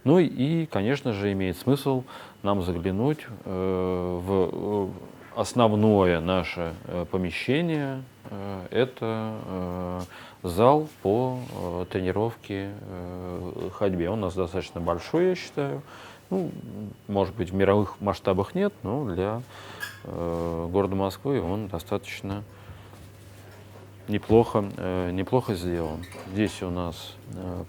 Ну и, конечно же, имеет смысл нам заглянуть в основное наше помещение. Это зал по тренировке ходьбе. Он у нас достаточно большой, я считаю. Ну, может быть, в мировых масштабах нет, но для города Москвы он достаточно неплохо сделан. Здесь у нас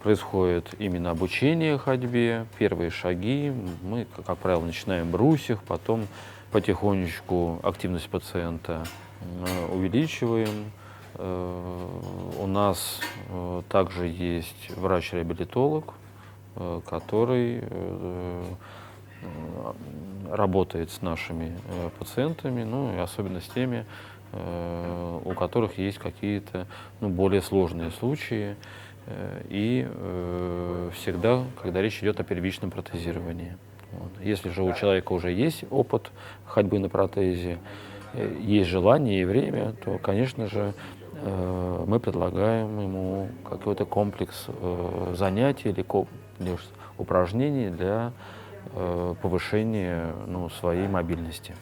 происходит именно обучение ходьбе, первые шаги. Мы, как правило, начинаем в брусьях, потом потихонечку активность пациента увеличиваем. У нас также есть врач-реабилитолог, который работает с нашими пациентами, ну и особенно с теми, у которых есть какие-то более сложные случаи, и всегда, когда речь идет о первичном протезировании. Вот. Если же у человека уже есть опыт ходьбы на протезе, есть желание и время, то, конечно же, мы предлагаем ему какой-то комплекс занятий или упражнений для повышения своей мобильности.